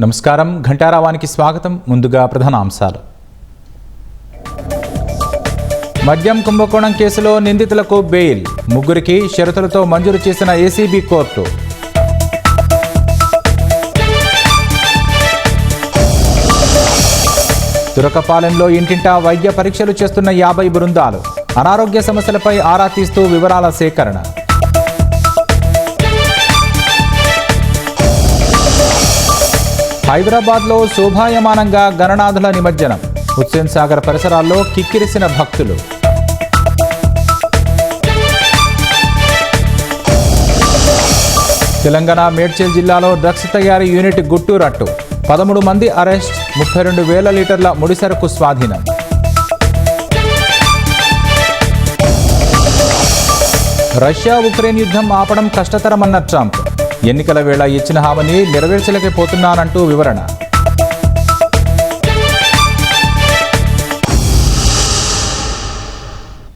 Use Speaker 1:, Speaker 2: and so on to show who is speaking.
Speaker 1: నమస్కారం ఘంటారావానికి స్వాగతం. ముందుగా ప్రధాన అంశాలు. మద్యం కుంభకోణం కేసులో నిందితులకు బెయిల్, ముగ్గురికి షరతులతో మంజూరు చేసిన ఏసీబీ కోర్టు. తురకపాలెంలో ఇంటింటా వైద్య పరీక్షలు చేస్తున్న 50 బృందాలు, అనారోగ్య సమస్యలపై ఆరా తీస్తూ వివరాల సేకరణ. హైదరాబాద్లో శోభాయమానంగా గణనాథుల నిమజ్జనం, హుస్సేన్ సాగర్ పరిసరాల్లో కిక్కిరిసిన భక్తులు. తెలంగాణ మేడ్చల్ జిల్లాలో డ్రగ్స్ తయారీ యూనిట్ గుట్టు రట్టు, 13 మంది అరెస్ట్, 32,000 లీటర్ల ముడిసరుకు స్వాధీనం. రష్యా ఉక్రెయిన్ యుద్ధం ఆపడం కష్టతరమన్న ట్రంప్, ఎన్నికల వేళ ఇచ్చిన హామీని నెరవేర్చలేకపోతున్నానంటూ వివరణ.